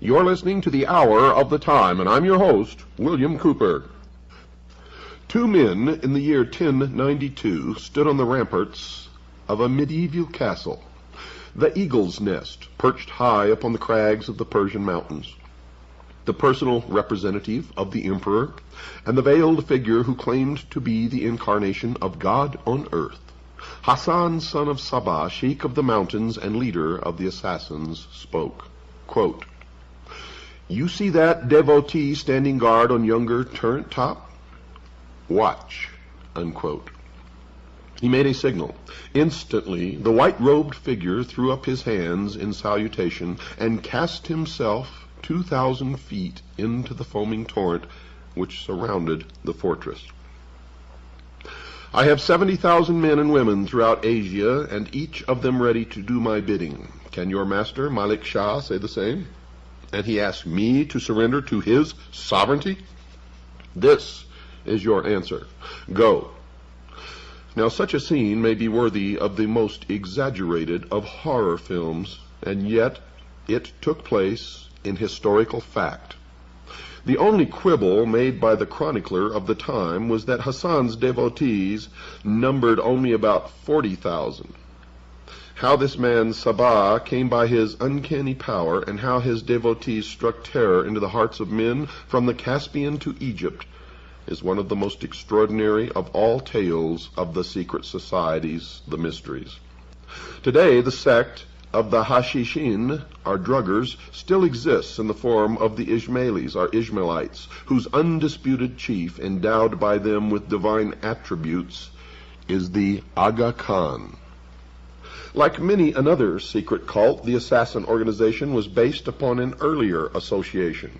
You're listening to The Hour of the Time, and I'm your host, William Cooper. Two men in the year 1092 stood on the ramparts of a medieval castle, the Eagle's Nest, perched high upon the crags of the Persian mountains. The personal representative of the emperor, and the veiled figure who claimed to be the incarnation of God on earth, Hassan, son of Sabah, sheik of the mountains and leader of the assassins, spoke. Quote, "You see that devotee standing guard on yonder turret top? Watch." Unquote. He made a signal. Instantly, the white-robed figure threw up his hands in salutation and cast himself 2,000 feet into the foaming torrent which surrounded the fortress. "I have 70,000 men and women throughout Asia, and each of them ready to do my bidding. Can your master, Malik Shah, say the same? And he asked me to surrender to his sovereignty? This is your answer. Go." Now, such a scene may be worthy of the most exaggerated of horror films, and yet it took place in historical fact. The only quibble made by the chronicler of the time was that Hassan's devotees numbered only about 40,000. How this man Sabah came by his uncanny power, and how his devotees struck terror into the hearts of men from the Caspian to Egypt, is one of the most extraordinary of all tales of the secret societies, the mysteries. Today, the sect of the Hashishin, or druggers, still exists in the form of the Ismailis, or Ishmaelites, whose undisputed chief, endowed by them with divine attributes, is the Aga Khan. Like many another secret cult, the assassin organization was based upon an earlier association.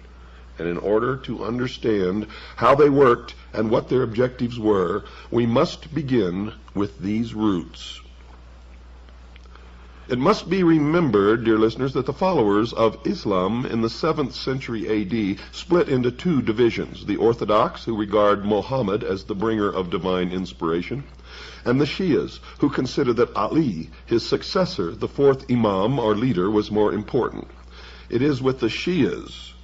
And in order to understand how they worked and what their objectives were, we must begin with these roots. It must be remembered, dear listeners, that the followers of Islam in the 7th century A.D. split into two divisions: the Orthodox, who regard Muhammad as the bringer of divine inspiration, and the Shias, who consider that Ali, his successor, the fourth Imam or leader, was more important. It is with the Shias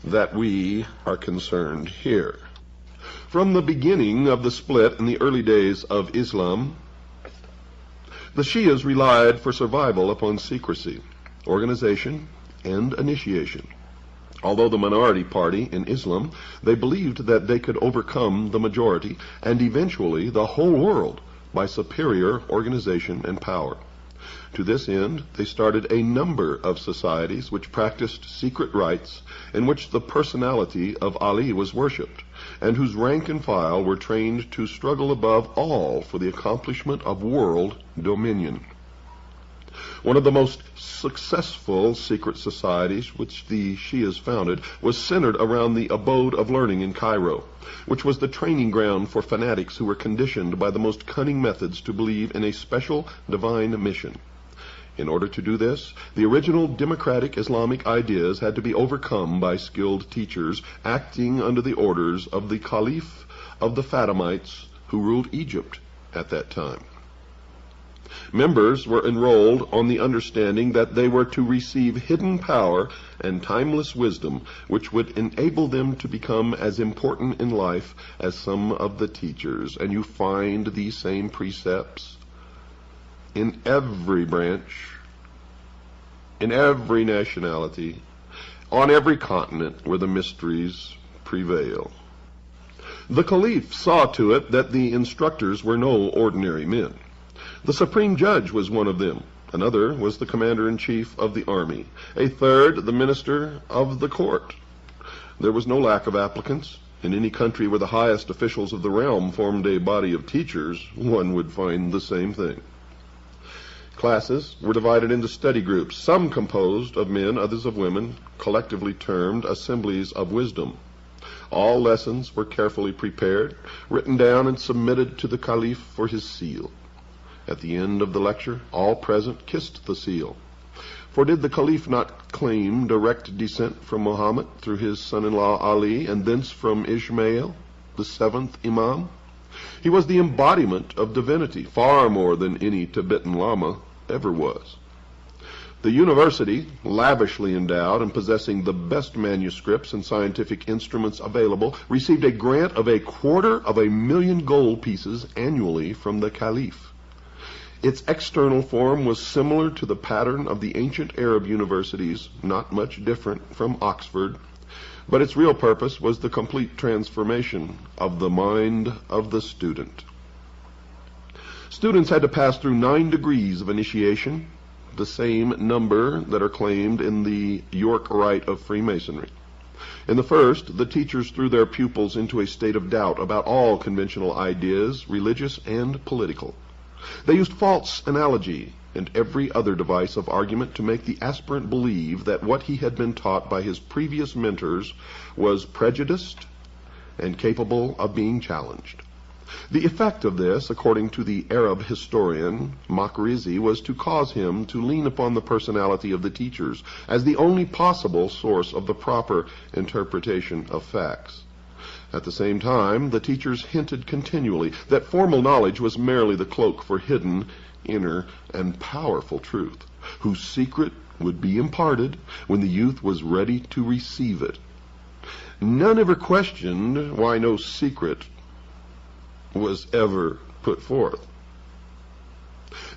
that we are concerned here. From the beginning of the split in the early days of Islam, the Shias relied for survival upon secrecy, organization, and initiation. Although the minority party in Islam, they believed that they could overcome the majority and eventually the whole world by superior organization and power. To this end, they started a number of societies which practiced secret rites in which the personality of Ali was worshipped, and whose rank and file were trained to struggle above all for the accomplishment of world dominion. One of the most successful secret societies which the Shias founded was centered around the abode of learning in Cairo, which was the training ground for fanatics who were conditioned by the most cunning methods to believe in a special divine mission. In order to do this, the original democratic Islamic ideas had to be overcome by skilled teachers acting under the orders of the Caliph of the Fatimites who ruled Egypt at that time. Members were enrolled on the understanding that they were to receive hidden power and timeless wisdom, which would enable them to become as important in life as some of the teachers. And you find these same precepts in every branch, in every nationality, on every continent where the mysteries prevail. The Caliph saw to it that the instructors were no ordinary men. The supreme judge was one of them. Another was the commander-in-chief of the army. A third, the minister of the court. There was no lack of applicants. In any country where the highest officials of the realm formed a body of teachers, one would find the same thing. Classes were divided into study groups, some composed of men, others of women, collectively termed assemblies of wisdom. All lessons were carefully prepared, written down, and submitted to the Caliph for his seal. At the end of the lecture, all present kissed the seal. For did the Caliph not claim direct descent from Muhammad through his son-in-law Ali, and thence from Ishmael, the seventh Imam? He was the embodiment of divinity, far more than any Tibetan Lama ever was. The university, lavishly endowed and possessing the best manuscripts and scientific instruments available, received a grant of 250,000 gold pieces annually from the Caliph. Its external form was similar to the pattern of the ancient Arab universities, not much different from Oxford, but its real purpose was the complete transformation of the mind of the student. Students had to pass through 9 degrees of initiation, the same number that are claimed in the York Rite of Freemasonry. In the first, the teachers threw their pupils into a state of doubt about all conventional ideas, religious and political. They used false analogy and every other device of argument to make the aspirant believe that what he had been taught by his previous mentors was prejudiced and capable of being challenged. The effect of this, according to the Arab historian Makrizi, was to cause him to lean upon the personality of the teachers as the only possible source of the proper interpretation of facts. At the same time, the teachers hinted continually that formal knowledge was merely the cloak for hidden, inner, and powerful truth, whose secret would be imparted when the youth was ready to receive it. None ever questioned why no secret was ever put forth.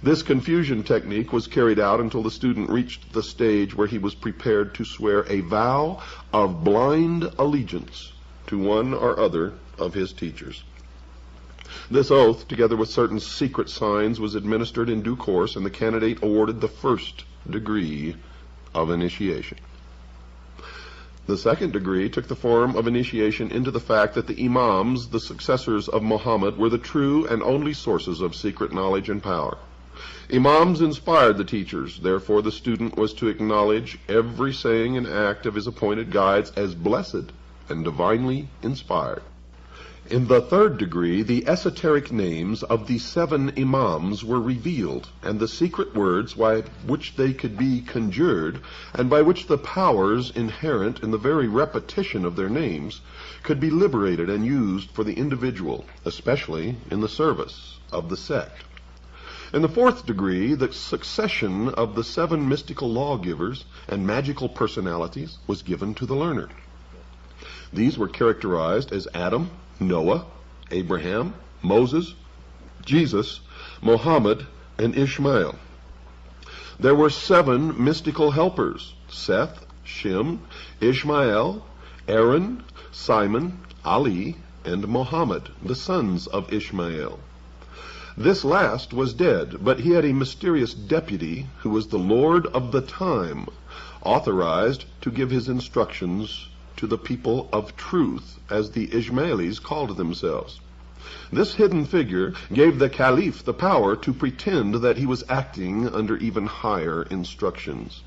This confusion technique was carried out until the student reached the stage where he was prepared to swear a vow of blind allegiance to one or other of his teachers. This oath, together with certain secret signs, was administered in due course, and the candidate awarded the first degree of initiation. The second degree took the form of initiation into the fact that the Imams, the successors of Muhammad, were the true and only sources of secret knowledge and power. Imams inspired the teachers, therefore the student was to acknowledge every saying and act of his appointed guides as blessed and divinely inspired. In the third degree, the esoteric names of the 7 Imams were revealed, and the secret words by which they could be conjured, and by which the powers inherent in the very repetition of their names could be liberated and used for the individual, especially in the service of the sect. In the fourth degree, the succession of the 7 mystical lawgivers and magical personalities was given to the learner. These were characterized as Adam, Noah, Abraham, Moses, Jesus, Muhammad, and Ishmael. There were 7 mystical helpers: Seth, Shem, Ishmael, Aaron, Simon, Ali, and Muhammad, the sons of Ishmael. This last was dead, but he had a mysterious deputy who was the Lord of the time, authorized to give his instructions to the people of truth, as the Ismailis called themselves. This hidden figure gave the Caliph the power to pretend that he was acting under even higher instructions.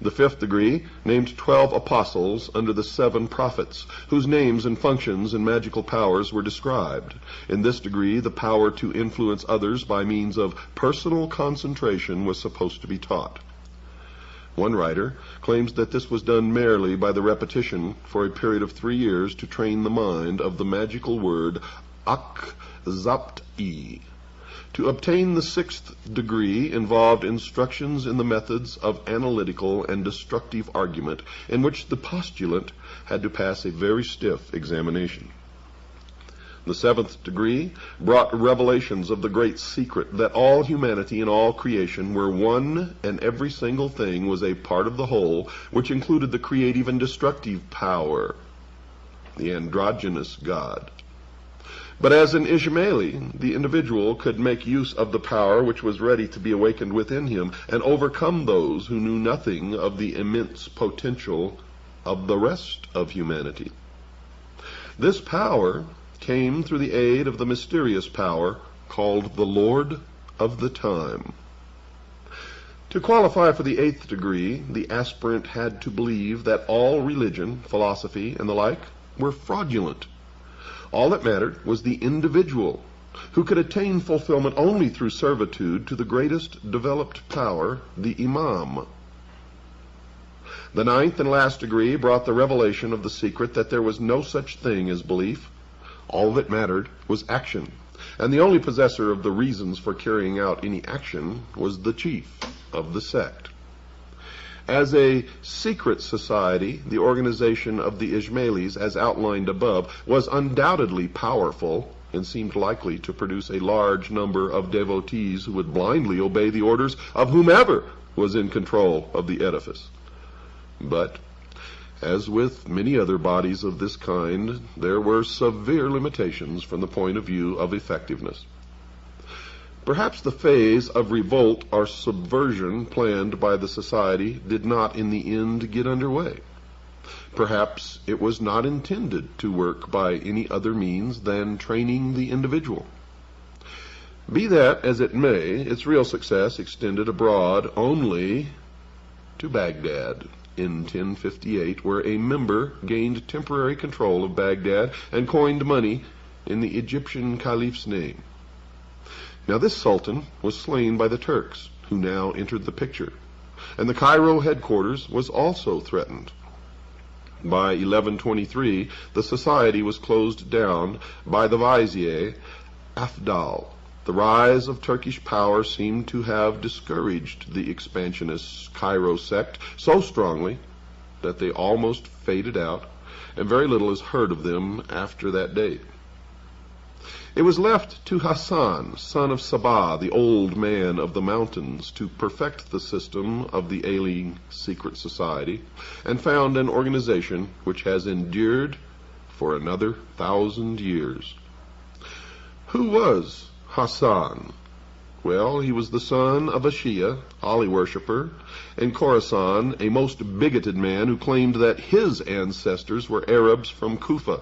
The fifth degree named 12 apostles under the 7 prophets, whose names and functions and magical powers were described. In this degree, the power to influence others by means of personal concentration was supposed to be taught. One writer claims that this was done merely by the repetition for a period of 3 years to train the mind of the magical word Ak-Zapt-I. To obtain the 6th degree involved instructions in the methods of analytical and destructive argument, in which the postulant had to pass a very stiff examination. The 7th degree brought revelations of the great secret that all humanity and all creation were one, and every single thing was a part of the whole, which included the creative and destructive power. the androgynous god. But as an Ishmaeli, the individual could make use of the power which was ready to be awakened within him and overcome those who knew nothing of the immense potential of the rest of humanity. This power came through the aid of the mysterious power called the Lord of the Time. To qualify for the 8th degree, the aspirant had to believe that all religion, philosophy, and the like were fraudulent. All that mattered was the individual, who could attain fulfillment only through servitude to the greatest developed power, the Imam. The 9th and last degree brought the revelation of the secret that there was no such thing as belief. All that mattered was action, and the only possessor of the reasons for carrying out any action was the chief of the sect. As a secret society, the organization of the Ishmaelis, as outlined above, was undoubtedly powerful and seemed likely to produce a large number of devotees who would blindly obey the orders of whomever was in control of the edifice. But, as with many other bodies of this kind, there were severe limitations from the point of view of effectiveness. Perhaps the phase of revolt or subversion planned by the society did not in the end get underway. Perhaps it was not intended to work by any other means than training the individual. Be that as it may, its real success extended abroad only to Baghdad in 1058, where a member gained temporary control of Baghdad and coined money in the Egyptian caliph's name. Now this sultan was slain by the Turks, who now entered the picture, and the Cairo headquarters was also threatened. By 1123, the society was closed down by the vizier Afdal. The rise of Turkish power seemed to have discouraged the expansionist Cairo sect so strongly that they almost faded out, and very little is heard of them after that date. It was left to Hassan, son of Sabah, the old man of the mountains, to perfect the system of the ailing secret society and found an organization which has endured for another 1,000 years. Who was Hassan? Well, he was the son of a Shia, Ali worshipper, in Khorasan, a most bigoted man who claimed that his ancestors were Arabs from Kufa.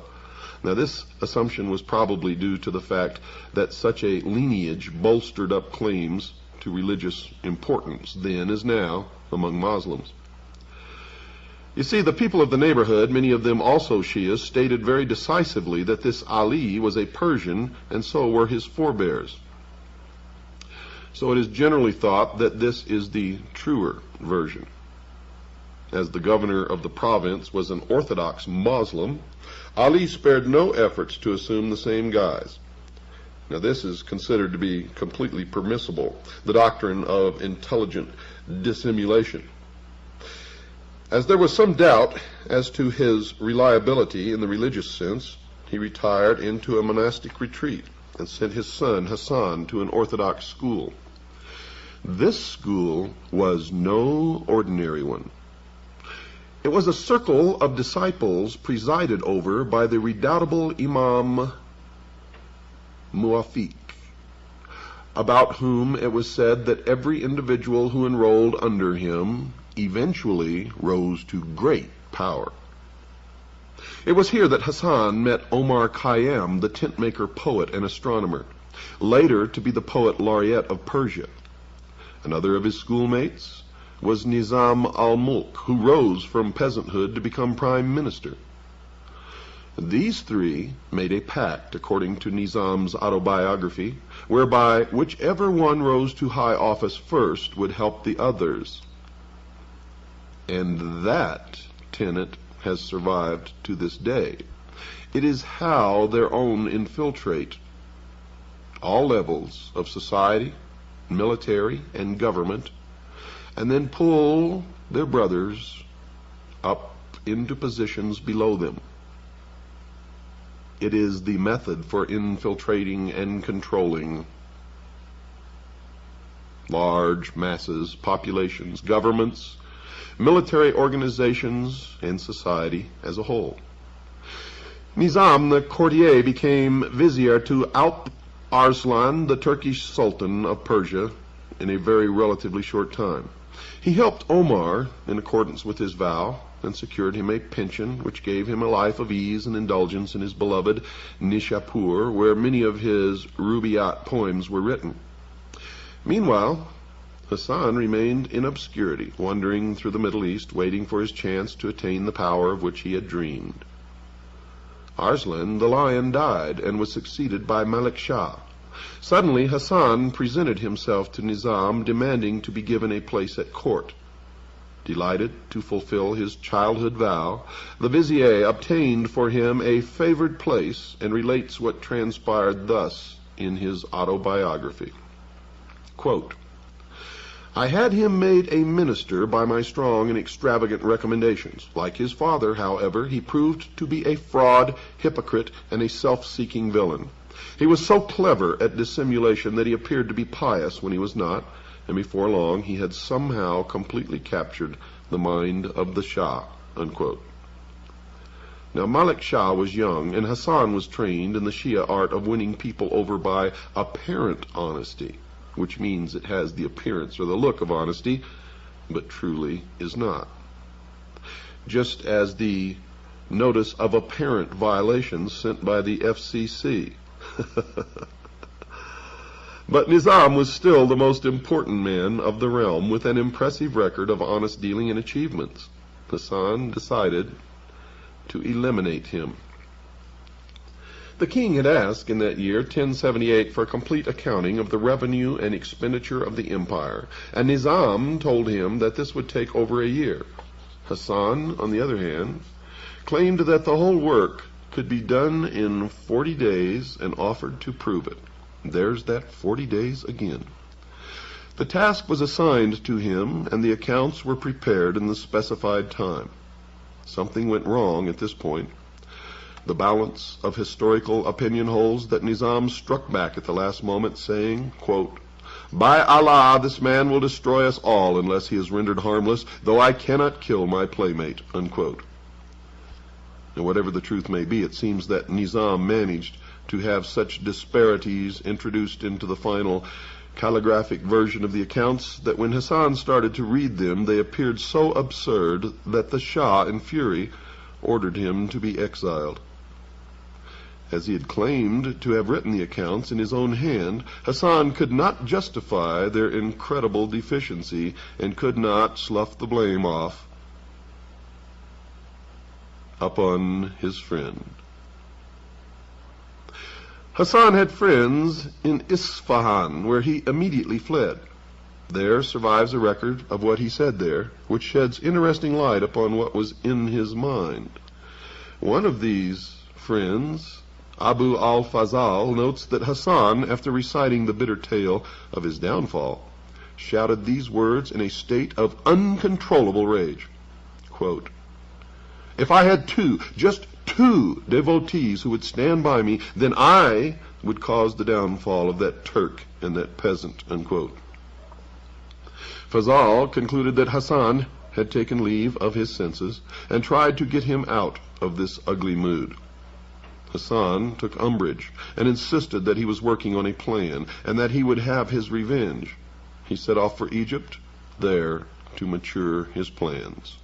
Now, this assumption was probably due to the fact that such a lineage bolstered up claims to religious importance then as now among Muslims. You see, the people of the neighborhood, many of them also Shias, stated very decisively that this Ali was a Persian, and so were his forebears. So it is generally thought that this is the truer version. As the governor of the province was an Orthodox Muslim, Ali spared no efforts to assume the same guise. Now this is considered to be completely permissible, the doctrine of intelligent dissimulation. As there was some doubt as to his reliability in the religious sense, he retired into a monastic retreat and sent his son Hassan to an Orthodox school. This school was no ordinary one. It was a circle of disciples presided over by the redoubtable Imam Muwafiq, about whom it was said that every individual who enrolled under him eventually rose to great power. It was here that Hassan met Omar Khayyam, the tent-maker poet and astronomer, later to be the poet laureate of Persia. Another of his schoolmates was Nizam al-Mulk, who rose from peasanthood to become prime minister. These three made a pact, according to Nizam's autobiography, whereby whichever one rose to high office first would help the others. And that tenet has survived to this day. It is how their own infiltrate all levels of society, military, and government, and then pull their brothers up into positions below them. It is the method for infiltrating and controlling large masses, populations, governments, military organizations, and society as a whole. Nizam the courtier became vizier to Alp Arslan, the Turkish Sultan of Persia, in a very relatively short time. He helped Omar in accordance with his vow, and secured him a pension which gave him a life of ease and indulgence in his beloved Nishapur, where many of his Rubaiyat poems were written. Meanwhile, Hassan remained in obscurity, wandering through the Middle East, waiting for his chance to attain the power of which he had dreamed. Arslan the Lion died and was succeeded by Malik Shah. Suddenly Hassan presented himself to Nizam, demanding to be given a place at court. Delighted to fulfill his childhood vow, the vizier obtained for him a favored place and relates what transpired thus in his autobiography. Quote, I had him made a minister by my strong and extravagant recommendations. Like his father, however, he proved to be a fraud, hypocrite, and a self-seeking villain. He was so clever at dissimulation that he appeared to be pious when he was not, and before long he had somehow completely captured the mind of the Shah. Unquote. Now Malik Shah was young, and Hassan was trained in the Shia art of winning people over by apparent honesty, which means it has the appearance or the look of honesty, but truly is not. Just as the notice of apparent violations sent by the FCC. But Nizam was still the most important man of the realm, with an impressive record of honest dealing and achievements. Hassan decided to eliminate him. The king had asked in that year, 1078, for a complete accounting of the revenue and expenditure of the empire, and Nizam told him that this would take over a year. Hassan, on the other hand, claimed that the whole work could be done in 40 days and offered to prove it. There's that 40 days again. The task was assigned to him, and the accounts were prepared in the specified time. Something went wrong at this point. The balance of historical opinion holds that Nizam struck back at the last moment, saying, quote, By Allah, this man will destroy us all unless he is rendered harmless, though I cannot kill my playmate. Unquote. And whatever the truth may be, it seems that Nizam managed to have such disparities introduced into the final calligraphic version of the accounts that when Hassan started to read them, they appeared so absurd that the Shah, in fury, ordered him to be exiled. As he had claimed to have written the accounts in his own hand, Hassan could not justify their incredible deficiency and could not slough the blame off upon his friend. Hassan had friends in Isfahan, where he immediately fled. There survives a record of what he said there, which sheds interesting light upon what was in his mind. One of these friends, Abu al-Fazal, notes that Hassan, after reciting the bitter tale of his downfall, shouted these words in a state of uncontrollable rage. Quote, If I had just two devotees who would stand by me, then I would cause the downfall of that Turk and that peasant. Unquote. Fazal concluded that Hassan had taken leave of his senses and tried to get him out of this ugly mood. Hassan took umbrage and insisted that he was working on a plan and that he would have his revenge. He set off for Egypt, there to mature his plans.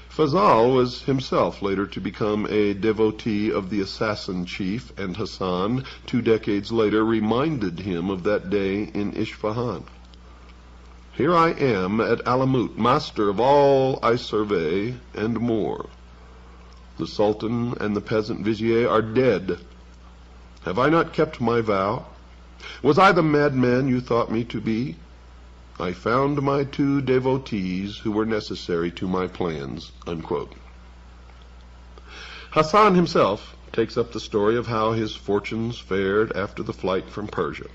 Fazal was himself later to become a devotee of the assassin chief, and Hassan, 2 decades later, reminded him of that day in Isfahan. Here I am at Alamut, master of all I survey, and more. The Sultan and the peasant vizier are dead. Have I not kept my vow? Was I the madman you thought me to be? I found my 2 devotees who were necessary to my plans. Unquote. Hassan himself takes up the story of how his fortunes fared after the flight from Persia.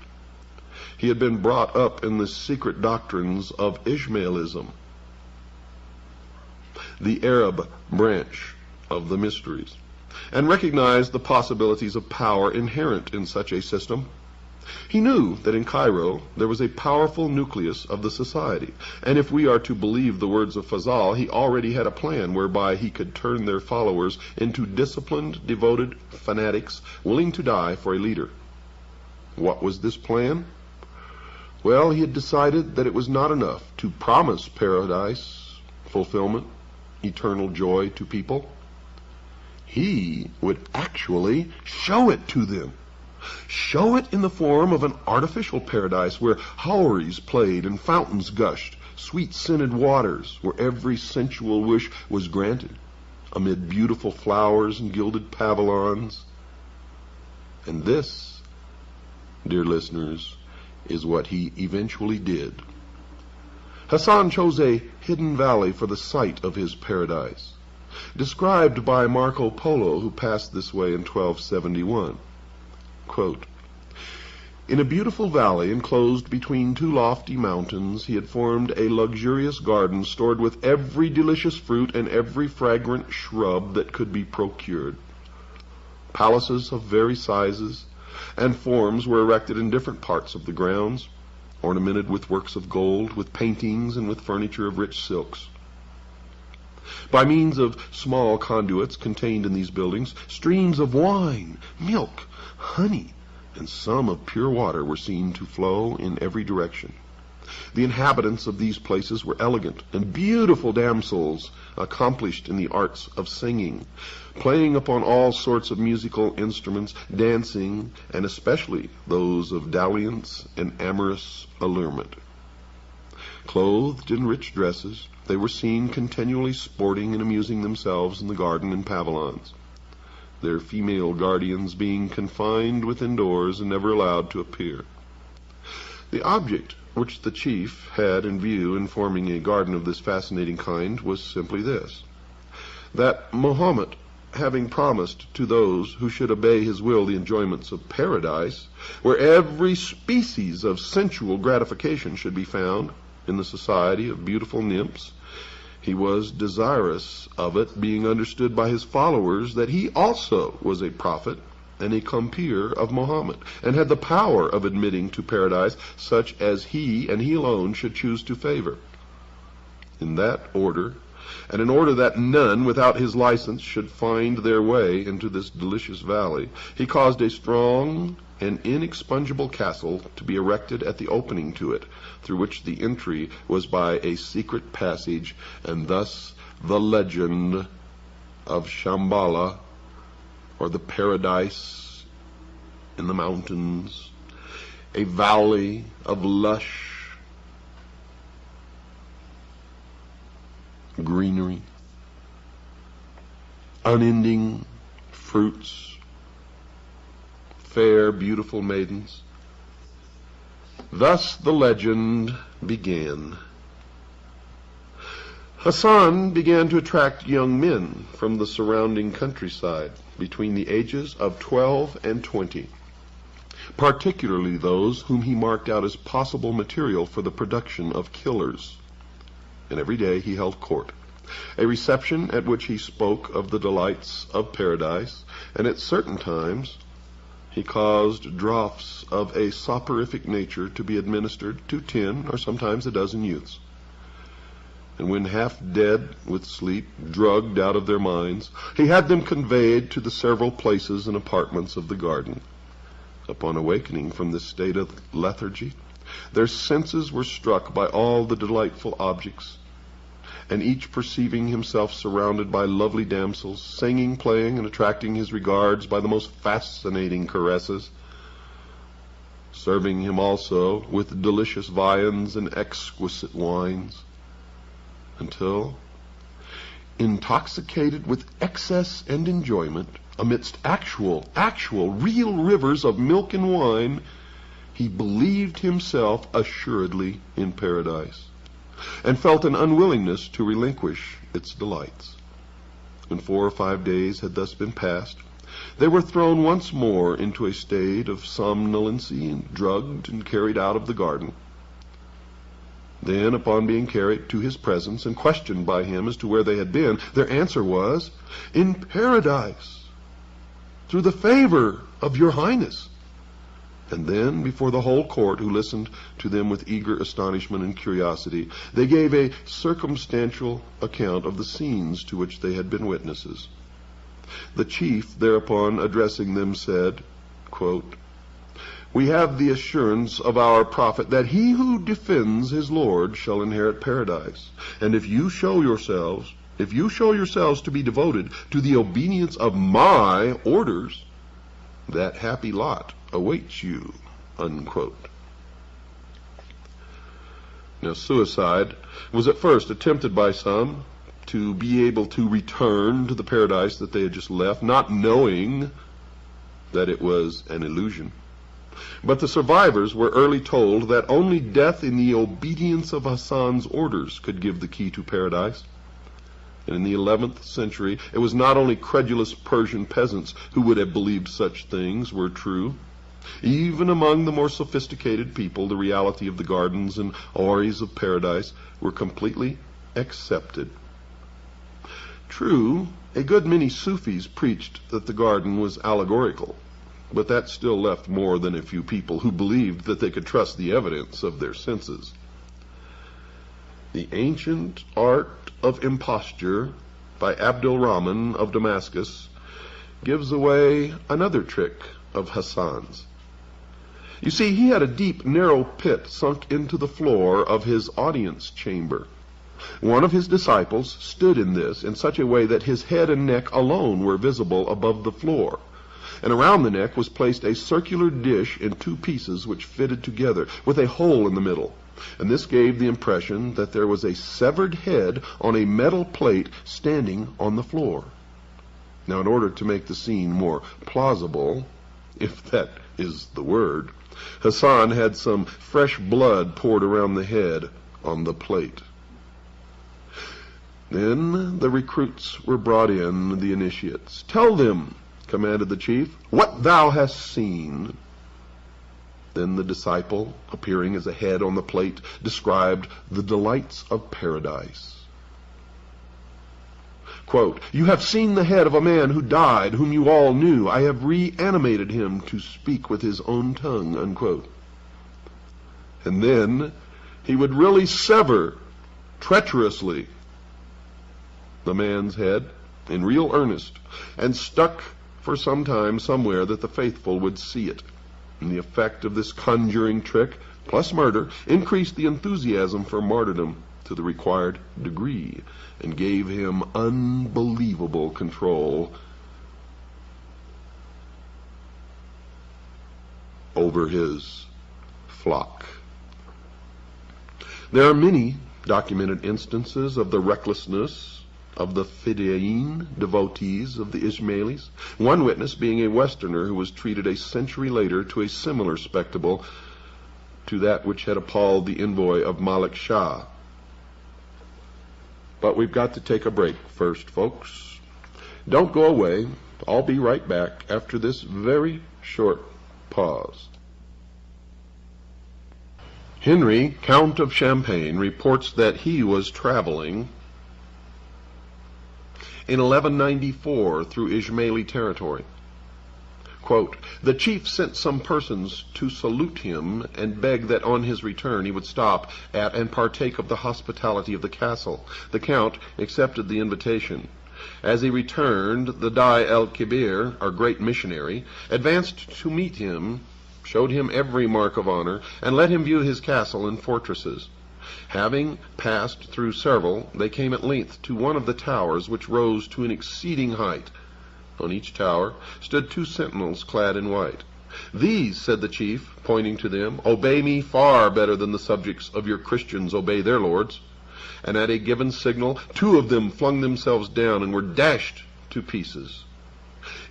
He had been brought up in the secret doctrines of Ishmaelism, the Arab branch of the mysteries, and recognized the possibilities of power inherent in such a system. He knew that in Cairo there was a powerful nucleus of the society, and if we are to believe the words of Fazal, he already had a plan whereby he could turn their followers into disciplined, devoted fanatics willing to die for a leader. What was this plan? Well, he had decided that it was not enough to promise paradise, fulfillment, eternal joy to people. He would actually show it to them. Show it in the form of an artificial paradise where houris played and fountains gushed, sweet-scented waters where every sensual wish was granted, amid beautiful flowers and gilded pavilions. And this, dear listeners, is what he eventually did. Hassan chose a hidden valley for the site of his paradise, described by Marco Polo, who passed this way in 1271. Quote, "In a beautiful valley enclosed between two lofty mountains, he had formed a luxurious garden stored with every delicious fruit and every fragrant shrub that could be procured. Palaces of various sizes and forms were erected in different parts of the grounds, ornamented with works of gold, with paintings, and with furniture of rich silks. By means of small conduits contained in these buildings, streams of wine, milk, honey, and some of pure water were seen to flow in every direction. The inhabitants of these places were elegant and beautiful damsels, accomplished in the arts of singing, playing upon all sorts of musical instruments, dancing, and especially those of dalliance and amorous allurement. Clothed in rich dresses, they were seen continually sporting and amusing themselves in the garden and pavilions, their female guardians being confined within doors and never allowed to appear. The object which the chief had in view in forming a garden of this fascinating kind was simply this: that Mohammed, having promised to those who should obey his will the enjoyments of paradise, where every species of sensual gratification should be found in the society of beautiful nymphs, he was desirous of it being understood by his followers that he also was a prophet and a compeer of Mohammed, and had the power of admitting to paradise such as he and he alone should choose to favor. In that order, and in order that none without his license should find their way into this delicious valley, he caused a strong and inexpugnable castle to be erected at the opening to it, through which the entry was by a secret passage, and thus the legend of Shambhala, or the paradise in the mountains, a valley of lush greenery, unending fruits, fair, beautiful maidens. Thus the legend began. Hassan began to attract young men from the surrounding countryside between the ages of 12 and 20, particularly those whom he marked out as possible material for the production of killers. And every day he held court, a reception at which he spoke of the delights of paradise, and at certain times he caused draughts of a soporific nature to be administered to 10 or sometimes a dozen youths. And when half dead with sleep, drugged out of their minds, he had them conveyed to the several places and apartments of the garden. Upon awakening from this state of lethargy, their senses were struck by all the delightful objects, and each perceiving himself surrounded by lovely damsels, singing, playing, and attracting his regards by the most fascinating caresses, serving him also with delicious viands and exquisite wines, until, intoxicated with excess and enjoyment, amidst actual, real rivers of milk and wine, he believed himself assuredly in paradise, and felt an unwillingness to relinquish its delights. When 4 or 5 days had thus been passed, they were thrown once more into a state of somnolency, and drugged and carried out of the garden. Then, upon being carried to his presence and questioned by him as to where they had been, their answer was, "In paradise, through the favor of your highness." And then, before the whole court, who listened to them with eager astonishment and curiosity, they gave a circumstantial account of the scenes to which they had been witnesses. The chief, thereupon addressing them, said, quote, "We have the assurance of our prophet that he who defends his Lord shall inherit paradise. And if you show yourselves to be devoted to the obedience of my orders, that happy lot awaits you," unquote. Now, suicide was at first attempted by some to be able to return to the paradise that they had just left, not knowing that it was an illusion. But the survivors were early told that only death in the obedience of Hassan's orders could give the key to paradise. And in the 11th century, it was not only credulous Persian peasants who would have believed such things were true. Even among the more sophisticated people, the reality of the gardens and houris of paradise were completely accepted. True, a good many Sufis preached that the garden was allegorical, but that still left more than a few people who believed that they could trust the evidence of their senses. The Ancient Art of Imposture by Abdul Rahman of Damascus gives away another trick of Hassan's. You see, he had a deep, narrow pit sunk into the floor of his audience chamber. One of his disciples stood in this in such a way that his head and neck alone were visible above the floor, and around the neck was placed a circular dish in two pieces which fitted together, with a hole in the middle. And this gave the impression that there was a severed head on a metal plate standing on the floor. Now, in order to make the scene more plausible, if that is the word, Hassan had some fresh blood poured around the head on the plate. Then the recruits were brought in, the initiates. "Tell them," commanded the chief, "what thou hast seen." Then the disciple, appearing as a head on the plate, described the delights of paradise. Quote, "You have seen the head of a man who died, whom you all knew. I have reanimated him to speak with his own tongue," unquote. And then he would really sever treacherously the man's head in real earnest, and stuck for some time somewhere that the faithful would see it. And the effect of this conjuring trick, plus murder, increased the enthusiasm for martyrdom to the required degree, and gave him unbelievable control over his flock. There are many documented instances of the recklessness of the Fidayeen, devotees of the Ismailis, one witness being a Westerner who was treated a century later to a similar spectacle to that which had appalled the envoy of Malik Shah. But we've got to take a break first, folks. Don't go away. I'll be right back after this very short pause. Henry, Count of Champagne, reports that he was traveling in 1194 through Ismaili territory. Quote, "The chief sent some persons to salute him and beg that on his return he would stop at and partake of the hospitality of the castle. The count accepted the invitation. As he returned, the Dai el-Kibir, our great missionary, advanced to meet him, showed him every mark of honor, and let him view his castle and fortresses. Having passed through several, they came at length to one of the towers, which rose to an exceeding height. On each tower stood two sentinels clad in white. 'These,' said the chief, pointing to them, 'obey me far better than the subjects of your Christians obey their lords.' And at a given signal, two of them flung themselves down and were dashed to pieces.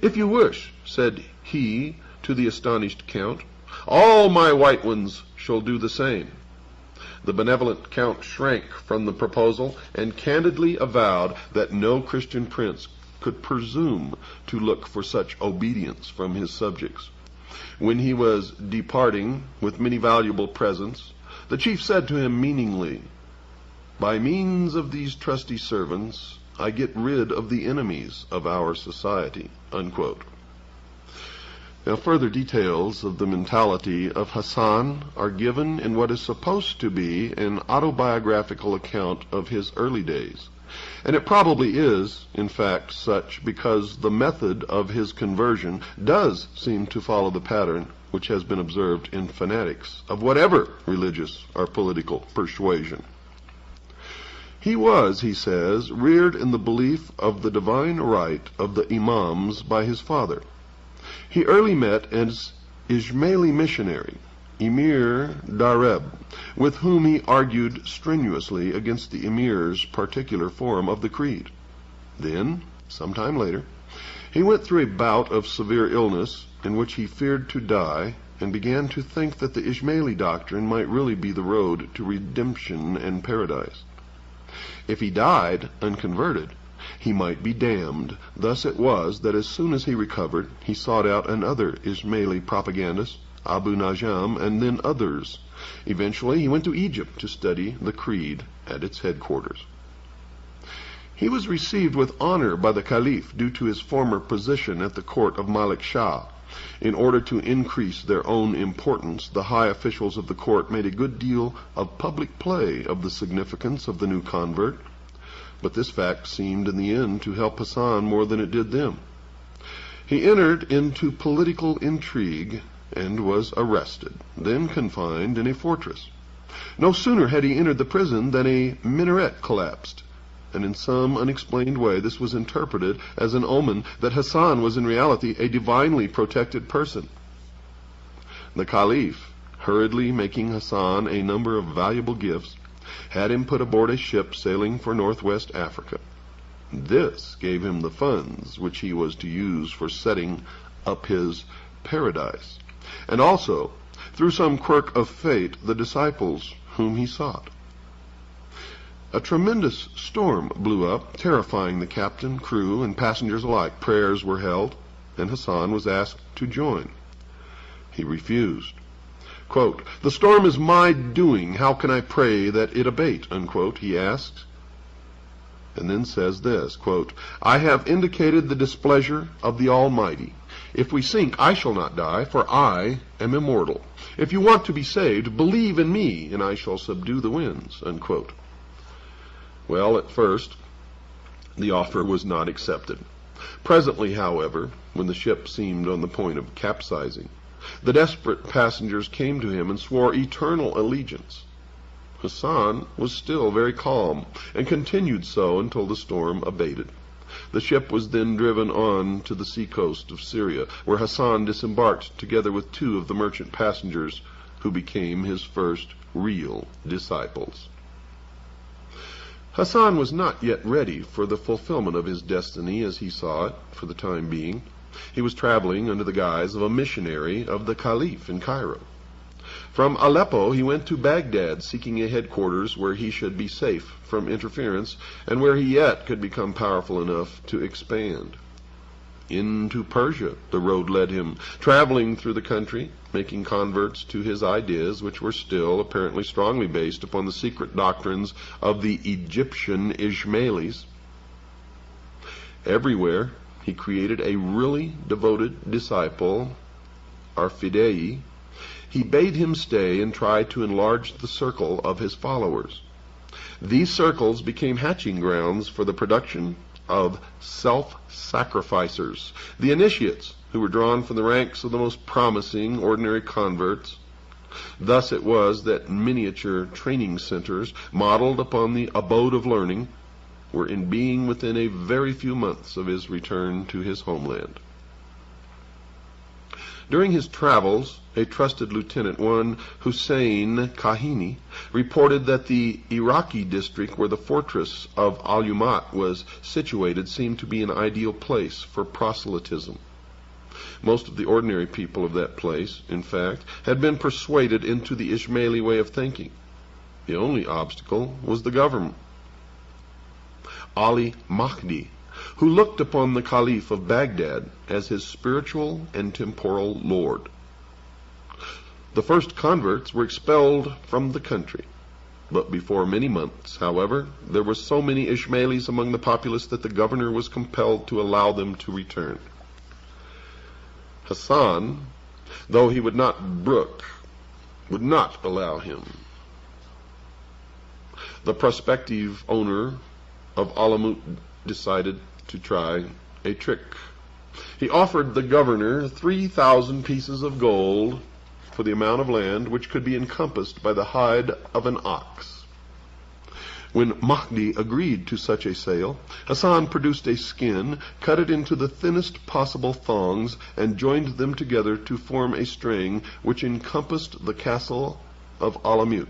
'If you wish,' said he to the astonished count, 'all my white ones shall do the same.' The benevolent count shrank from the proposal and candidly avowed that no Christian prince could presume to look for such obedience from his subjects. When he was departing with many valuable presents, the chief said to him meaningly, 'By means of these trusty servants, I get rid of the enemies of our society,' unquote. Now, further details of the mentality of Hassan are given in what is supposed to be an autobiographical account of his early days. And it probably is, in fact, such because the method of his conversion does seem to follow the pattern which has been observed in fanatics of whatever religious or political persuasion. He was, he says, reared in the belief of the divine right of the Imams by his father. He early met an Ismaili missionary, Emir Dareb, with whom he argued strenuously against the Emir's particular form of the creed. Then, some time later, he went through a bout of severe illness in which he feared to die and began to think that the Ismaili doctrine might really be the road to redemption and paradise. If he died unconverted, he might be damned. Thus it was that as soon as he recovered, he sought out another Ismaili propagandist, Abu Najam, and then others. Eventually, he went to Egypt to study the creed at its headquarters. He was received with honor by the Caliph due to his former position at the court of Malik Shah. In order to increase their own importance, the high officials of the court made a good deal of public play of the significance of the new convert, but this fact seemed in the end to help Hassan more than it did them. He entered into political intrigue and was arrested, then confined in a fortress. No sooner had he entered the prison than a minaret collapsed, and in some unexplained way this was interpreted as an omen that Hassan was in reality a divinely protected person. The Caliph, hurriedly making Hassan a number of valuable gifts, had him put aboard a ship sailing for northwest Africa. This gave him the funds which he was to use for setting up his paradise, and also, through some quirk of fate, the disciples whom he sought. A tremendous storm blew up, terrifying the captain, crew, and passengers alike. Prayers were held, and Hassan was asked to join. He refused. Quote, "The storm is my doing. How can I pray that it abate?" unquote, he asks. And then says this, quote, "I have indicated the displeasure of the Almighty. If we sink, I shall not die, for I am immortal. If you want to be saved, believe in me, and I shall subdue the winds," unquote. Well, at first, the offer was not accepted. Presently, however, when the ship seemed on the point of capsizing, the desperate passengers came to him and swore eternal allegiance. Hassan was still very calm, and continued so until the storm abated. The ship was then driven on to the seacoast of Syria, where Hassan disembarked together with 2 of the merchant passengers who became his first real disciples. Hassan was not yet ready for the fulfillment of his destiny as he saw it for the time being. He was traveling under the guise of a missionary of the Caliph in Cairo. From Aleppo he went to Baghdad, seeking a headquarters where he should be safe from interference and where he yet could become powerful enough to expand. Into Persia the road led him, traveling through the country, making converts to his ideas, which were still apparently strongly based upon the secret doctrines of the Egyptian Ismailis. Everywhere he created a really devoted disciple, Arfidei. He bade him stay and try to enlarge the circle of his followers. These circles became hatching grounds for the production of self-sacrificers, the initiates, who were drawn from the ranks of the most promising ordinary converts. Thus it was that miniature training centers, modeled upon the abode of learning, were in being within a very few months of his return to his homeland. During his travels, a trusted lieutenant, one Hussein Kahini, reported that the Iraqi district where the fortress of Al-Yumat was situated seemed to be an ideal place for proselytism. Most of the ordinary people of that place, in fact, had been persuaded into the Ismaili way of thinking. The only obstacle was the government. Ali Mahdi, who looked upon the Caliph of Baghdad as his spiritual and temporal lord. The first converts were expelled from the country, but before many months, however, there were so many Ismailis among the populace that the governor was compelled to allow them to return. Hassan, though he would not brook, would not allow him. The prospective owner of Alamut decided to try a trick. He offered the governor 3,000 pieces of gold for the amount of land which could be encompassed by the hide of an ox. When Mahdi agreed to such a sale, Hassan produced a skin, cut it into the thinnest possible thongs, and joined them together to form a string which encompassed the castle of Alamut.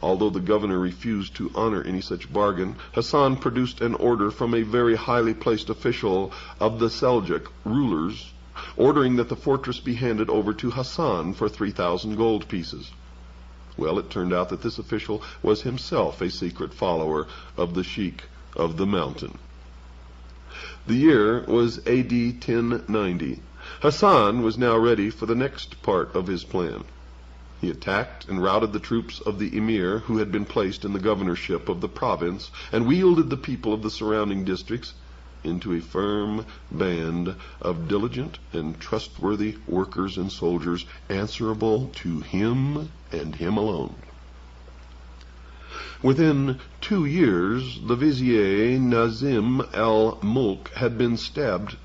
Although the governor refused to honor any such bargain, Hassan produced an order from a very highly placed official of the Seljuk rulers, ordering that the fortress be handed over to Hassan for 3,000 gold pieces. Well, it turned out that this official was himself a secret follower of the Sheik of the Mountain. The year was AD 1090. Hassan was now ready for the next part of his plan. He attacked and routed the troops of the emir who had been placed in the governorship of the province, and wielded the people of the surrounding districts into a firm band of diligent and trustworthy workers and soldiers answerable to him and him alone. Within 2 years, the vizier Nazim al-Mulk had been stabbed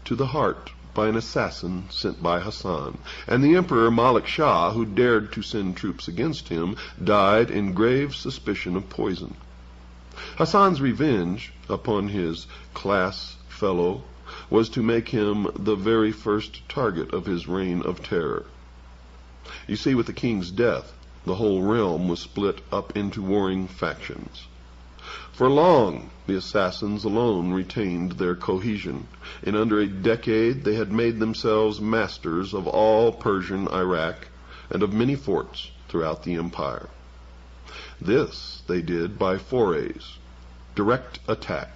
to the heart by an assassin sent by Hassan, and the Emperor Malik Shah, who dared to send troops against him, died in grave suspicion of poison. Hassan's revenge upon his class fellow was to make him the very first target of his reign of terror. You see, with the king's death, the whole realm was split up into warring factions. For long, the assassins alone retained their cohesion. In under a decade, they had made themselves masters of all Persian Iraq and of many forts throughout the empire. This they did by forays, direct attack,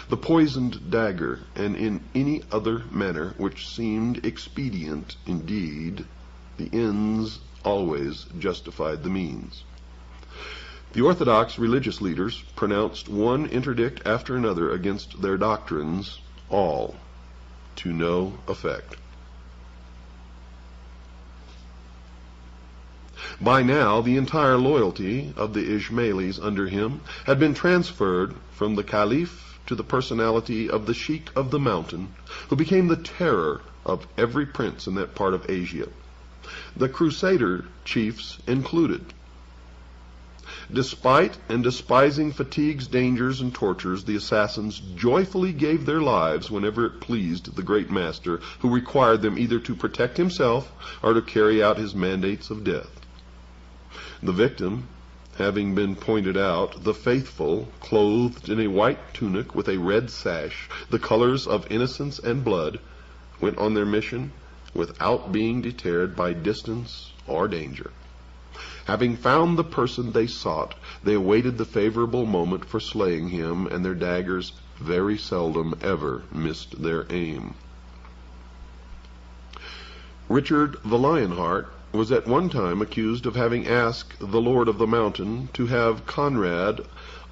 the poisoned dagger, and in any other manner which seemed expedient. Indeed, the ends always justified the means. The Orthodox religious leaders pronounced one interdict after another against their doctrines, all to no effect. By now, the entire loyalty of the Ismailis under him had been transferred from the Caliph to the personality of the Sheik of the Mountain, who became the terror of every prince in that part of Asia, the Crusader chiefs included. Despite and despising fatigues, dangers, and tortures, the assassins joyfully gave their lives whenever it pleased the great master, who required them either to protect himself or to carry out his mandates of death. The victim, having been pointed out, the faithful, clothed in a white tunic with a red sash, the colors of innocence and blood, went on their mission without being deterred by distance or danger. Having found the person they sought, they awaited the favorable moment for slaying him, and their daggers very seldom ever missed their aim. Richard the Lionheart was at one time accused of having asked the Lord of the Mountain to have Conrad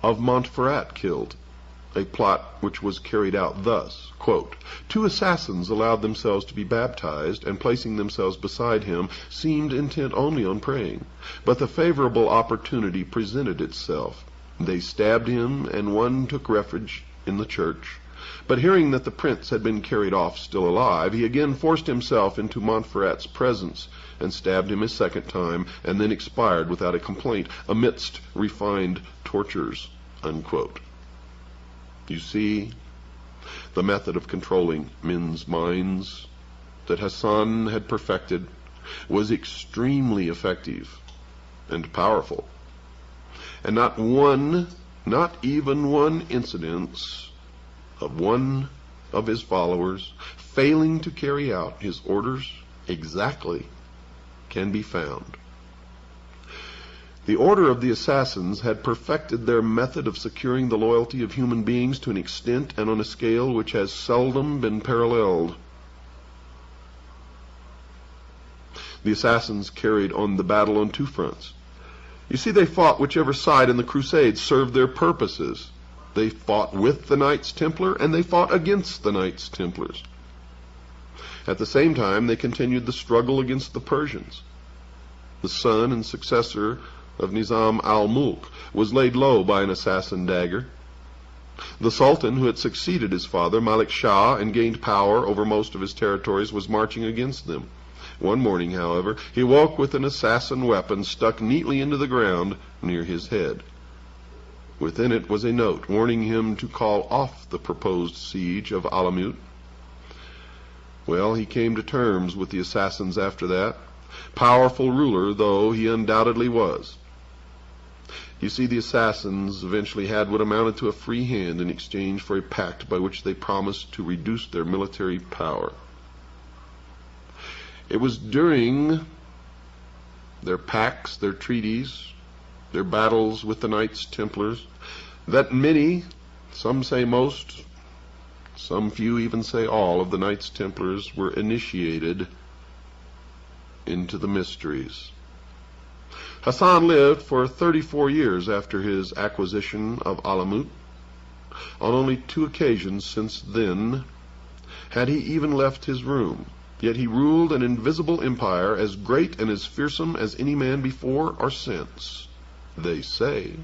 of Montferrat killed, a plot which was carried out thus, quote, 2 assassins allowed themselves to be baptized, and placing themselves beside him, seemed intent only on praying. But the favorable opportunity presented itself. They stabbed him, and one took refuge in the church. But hearing that the prince had been carried off still alive, he again forced himself into Montferrat's presence, and stabbed him a second time, and then expired without a complaint, amidst refined tortures, unquote. You see, the method of controlling men's minds that Hassan had perfected was extremely effective and powerful. And not even one incident of one of his followers failing to carry out his orders exactly can be found. The order of the assassins had perfected their method of securing the loyalty of human beings to an extent and on a scale which has seldom been paralleled. The assassins carried on the battle on 2 fronts. You see, they fought whichever side in the Crusades served their purposes. They fought with the Knights Templar, and they fought against the Knights Templars. At the same time, they continued the struggle against the Persians. The son and successor of Nizam al-Mulk was laid low by an assassin dagger. The Sultan, who had succeeded his father, Malik Shah, and gained power over most of his territories, was marching against them. One morning, however, he woke with an assassin weapon stuck neatly into the ground near his head. Within it was a note warning him to call off the proposed siege of Alamut. Well, he came to terms with the assassins after that, powerful ruler though he undoubtedly was. You see, the assassins eventually had what amounted to a free hand in exchange for a pact by which they promised to reduce their military power. It was during their pacts, their treaties, their battles with the Knights Templars that many, some say most, some few even say all, of the Knights Templars were initiated into the mysteries. Hassan lived for 34 years after his acquisition of Alamut. On only 2 occasions since then had he even left his room, yet he ruled an invisible empire as great and as fearsome as any man before or since, they say.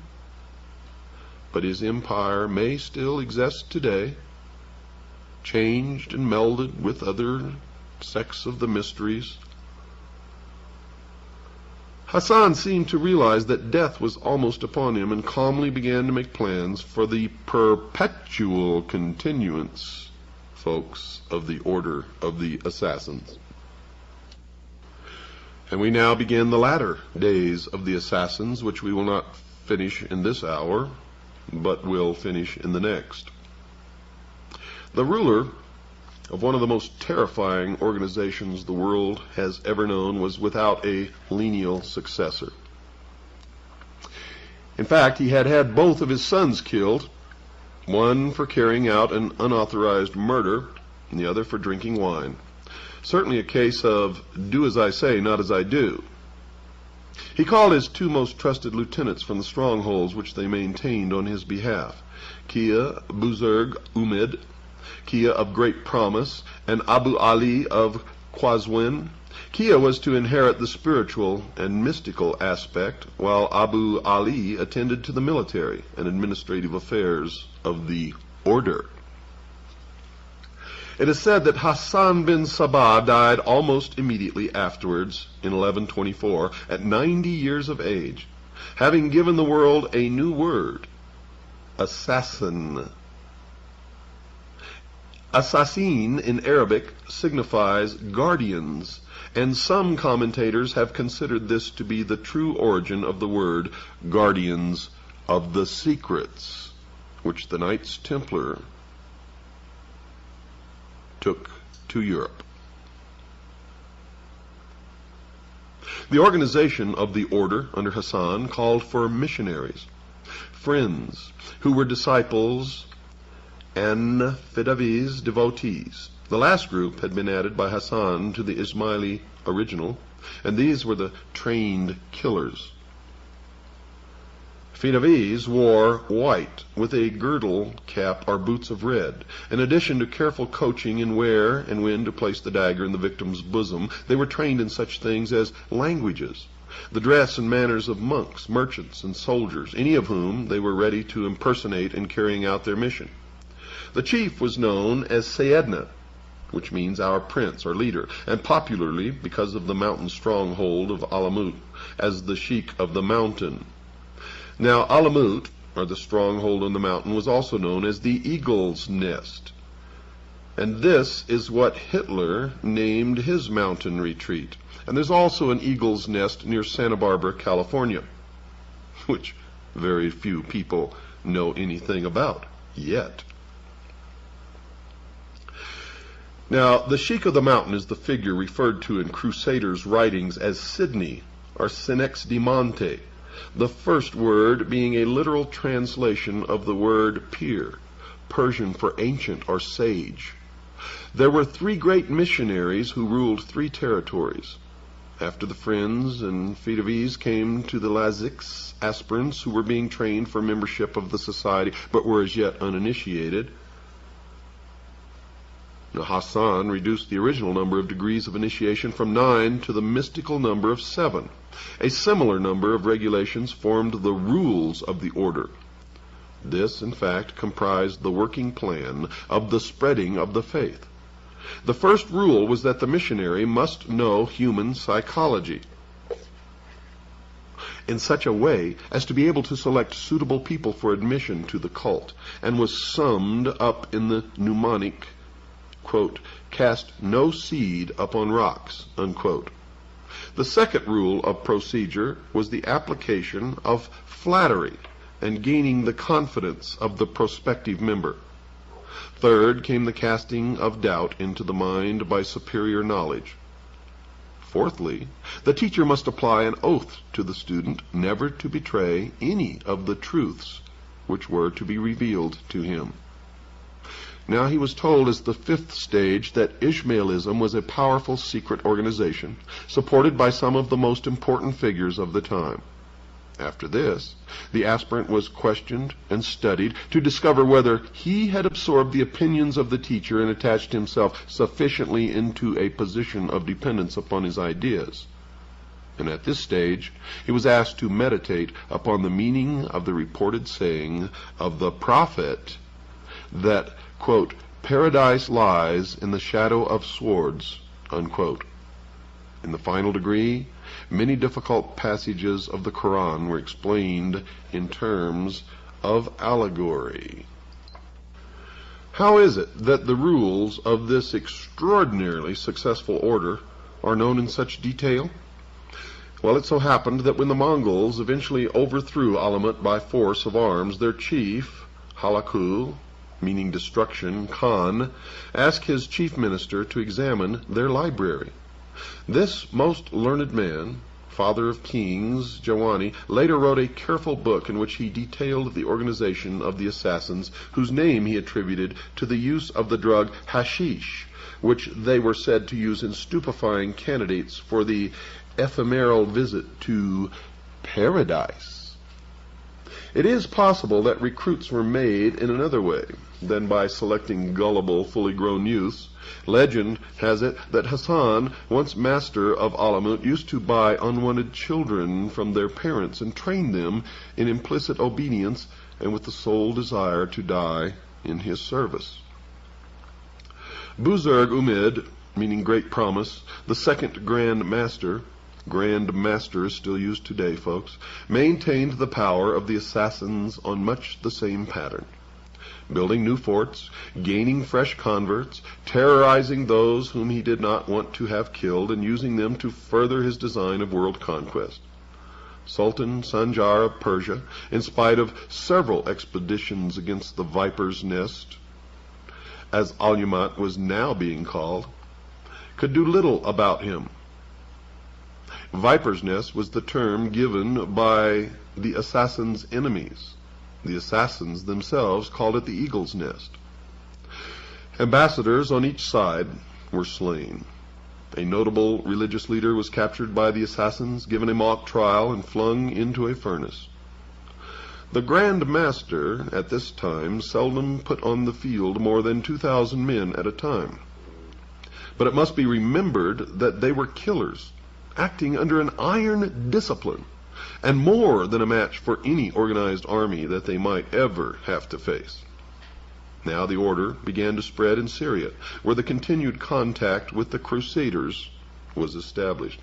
But his empire may still exist today, changed and melded with other sects of the mysteries. Hassan seemed to realize that death was almost upon him and calmly began to make plans for the perpetual continuance, folks, of the Order of the Assassins. And we now begin the latter days of the Assassins, which we will not finish in this hour, but will finish in the next. The ruler of one of the most terrifying organizations the world has ever known was without a lineal successor. In fact, he had had both of his sons killed, one for carrying out an unauthorized murder, and the other for drinking wine. Certainly a case of do as I say, not as I do. He called his 2 most trusted lieutenants from the strongholds which they maintained on his behalf, Kia Buzurg Umid, Kia of Great Promise, and Abu Ali of Qazwin. Kia was to inherit the spiritual and mystical aspect, while Abu Ali attended to the military and administrative affairs of the order. It is said that Hassan bin Sabah died almost immediately afterwards, in 1124, at 90 years of age, having given the world a new word, assassin. Assassin in Arabic signifies guardians, and some commentators have considered this to be the true origin of the word guardians of the secrets, which the Knights Templar took to Europe. The organization of the order under Hassan called for missionaries, friends who were disciples and Fidavis devotees. The last group had been added by Hassan to the Ismaili original, and these were the trained killers. Fidavis wore white with a girdle cap or boots of red. In addition to careful coaching in where and when to place the dagger in the victim's bosom, they were trained in such things as languages, the dress and manners of monks, merchants, and soldiers, any of whom they were ready to impersonate in carrying out their mission. The chief was known as Sayyidna, which means our prince or leader, and popularly, because of the mountain stronghold of Alamut, as the Sheik of the mountain. Now, Alamut, or the stronghold on the mountain, was also known as the Eagle's Nest. And this is what Hitler named his mountain retreat. And there's also an Eagle's Nest near Santa Barbara, California, which very few people know anything about yet. Now, the Sheik of the Mountain is the figure referred to in Crusaders' writings as Sidney, or Sinex de Monte, the first word being a literal translation of the word pir, Persian for ancient or sage. There were 3 great missionaries who ruled 3 territories. After the Friends and Fidavis came to the Laziks, aspirants who were being trained for membership of the society but were as yet uninitiated. Now, Hassan reduced the original number of degrees of initiation from 9 to the mystical number of 7. A similar number of regulations formed the rules of the order. This, in fact, comprised the working plan of the spreading of the faith. The first rule was that the missionary must know human psychology in such a way as to be able to select suitable people for admission to the cult, and was summed up in the mnemonic, quote, "Cast no seed upon rocks," unquote. The second rule of procedure was the application of flattery and gaining the confidence of the prospective member. Third came the casting of doubt into the mind by superior knowledge. Fourthly, the teacher must apply an oath to the student never to betray any of the truths which were to be revealed to him. Now he was told as the fifth stage that Ishmaelism was a powerful secret organization, supported by some of the most important figures of the time. After this, the aspirant was questioned and studied to discover whether he had absorbed the opinions of the teacher and attached himself sufficiently into a position of dependence upon his ideas. And at this stage, he was asked to meditate upon the meaning of the reported saying of the prophet that, quote, "Paradise lies in the shadow of swords," unquote. In the final degree, many difficult passages of the Quran were explained in terms of allegory. How is it that the rules of this extraordinarily successful order are known in such detail? Well, it so happened that when the Mongols eventually overthrew Alamut by force of arms, their chief, Halaku, meaning destruction, Khan, asked his chief minister to examine their library. This most learned man, father of kings, Jawani, later wrote a careful book in which he detailed the organization of the assassins, whose name he attributed to the use of the drug hashish, which they were said to use in stupefying candidates for the ephemeral visit to paradise. It is possible that recruits were made in another way than by selecting gullible, fully grown youths. Legend has it that Hassan, once master of Alamut, used to buy unwanted children from their parents and train them in implicit obedience and with the sole desire to die in his service. Buzurg Umid, meaning great promise, the second Grand Master is still used today, folks, maintained the power of the assassins on much the same pattern. Building new forts, gaining fresh converts, terrorizing those whom he did not want to have killed, and using them to further his design of world conquest. Sultan Sanjar of Persia, in spite of several expeditions against the Viper's Nest, as Alamut was now being called, could do little about him. Viper's Nest was the term given by the assassin's enemies. The assassins themselves called it the Eagle's Nest. Ambassadors on each side were slain. A notable religious leader was captured by the assassins, given a mock trial, and flung into a furnace. The Grand Master at this time seldom put on the field more than 2,000 men at a time. But it must be remembered that they were killers, acting under an iron discipline, and more than a match for any organized army that they might ever have to face. Now the order began to spread in Syria, where the continued contact with the Crusaders was established.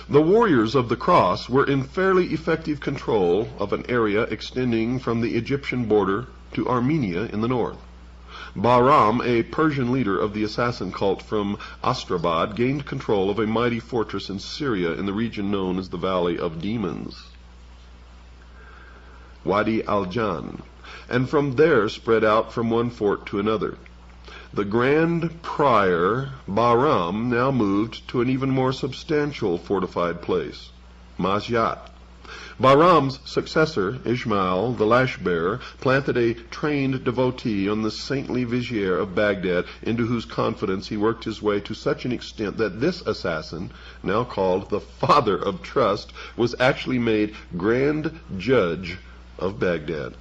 The warriors of the cross were in fairly effective control of an area extending from the Egyptian border to Armenia in the north. Bahram, a Persian leader of the assassin cult from Astrabad, gained control of a mighty fortress in Syria in the region known as the Valley of Demons, Wadi al-Jan, and from there spread out from one fort to another. The Grand Prior, Bahram, now moved to an even more substantial fortified place, Masyat. Bahram's successor, Ismail, the lash-bearer, planted a trained devotee on the saintly vizier of Baghdad, into whose confidence he worked his way to such an extent that this assassin, now called the Father of Trust, was actually made Grand Judge of Baghdad.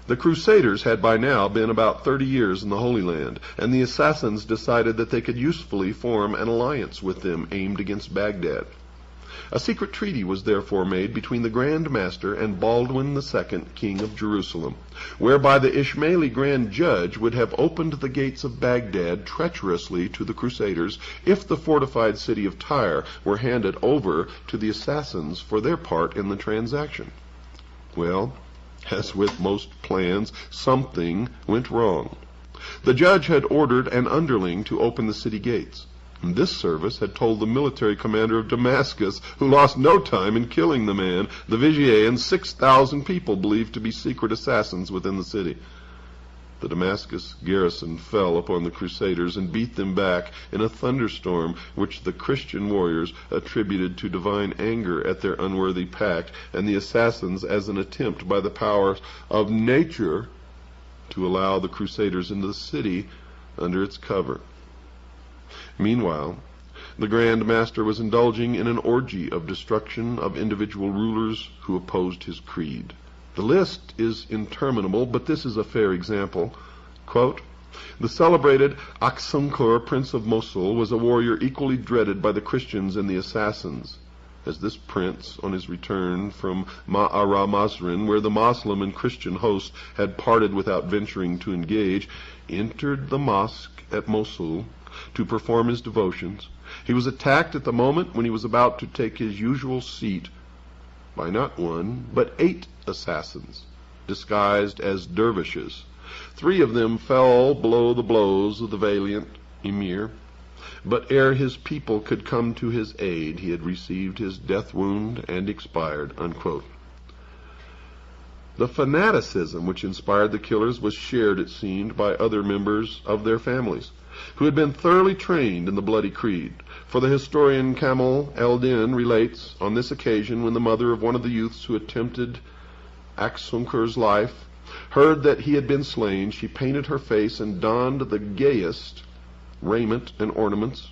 The Crusaders had by now been about 30 years in the Holy Land, and the assassins decided that they could usefully form an alliance with them aimed against Baghdad. A secret treaty was therefore made between the Grand Master and Baldwin II, King of Jerusalem, whereby the Ismaili Grand Judge would have opened the gates of Baghdad treacherously to the Crusaders if the fortified city of Tyre were handed over to the assassins for their part in the transaction. Well, as with most plans, something went wrong. The judge had ordered an underling to open the city gates. This service had told the military commander of Damascus, who lost no time in killing the man, the vizier, and 6,000 people believed to be secret assassins within the city. The Damascus garrison fell upon the Crusaders and beat them back in a thunderstorm which the Christian warriors attributed to divine anger at their unworthy pact, and the assassins as an attempt by the powers of nature to allow the Crusaders into the city under its cover. Meanwhile, the Grand Master was indulging in an orgy of destruction of individual rulers who opposed his creed. The list is interminable, but this is a fair example. Quote, "The celebrated Aksunkur, Prince of Mosul, was a warrior equally dreaded by the Christians and the assassins. As this prince, on his return from Ma'ara Masrin, where the Moslem and Christian hosts had parted without venturing to engage, entered the mosque at Mosul to perform his devotions, he was attacked at the moment when he was about to take his usual seat by not one, but 8 assassins, disguised as dervishes. 3 of them fell below the blows of the valiant emir, but ere his people could come to his aid, he had received his death wound and expired." Unquote. The fanaticism which inspired the killers was shared, it seemed, by other members of their families, who had been thoroughly trained in the bloody creed. For the historian Kamal el-Din relates, on this occasion, when the mother of one of the youths who attempted Aksunkur's life heard that he had been slain, she painted her face and donned the gayest raiment and ornaments,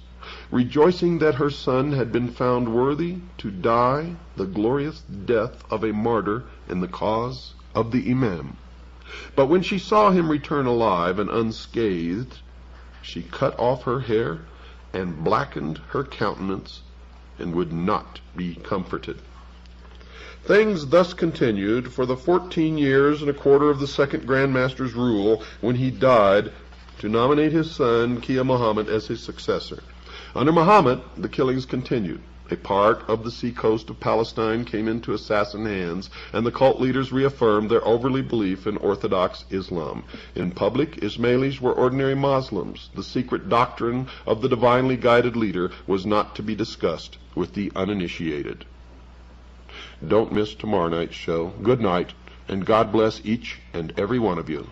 rejoicing that her son had been found worthy to die the glorious death of a martyr in the cause of the Imam. But when she saw him return alive and unscathed, she cut off her hair and blackened her countenance, and would not be comforted. Things thus continued for the 14 years and a quarter of the second Grand Master's rule, when he died to nominate his son Kia Muhammad as his successor. Under Muhammad, the killings continued. A part of the seacoast of Palestine came into assassin hands, and the cult leaders reaffirmed their overly belief in Orthodox Islam. In public, Ismailis were ordinary Muslims. The secret doctrine of the divinely guided leader was not to be discussed with the uninitiated. Don't miss tomorrow night's show. Good night, and God bless each and every one of you.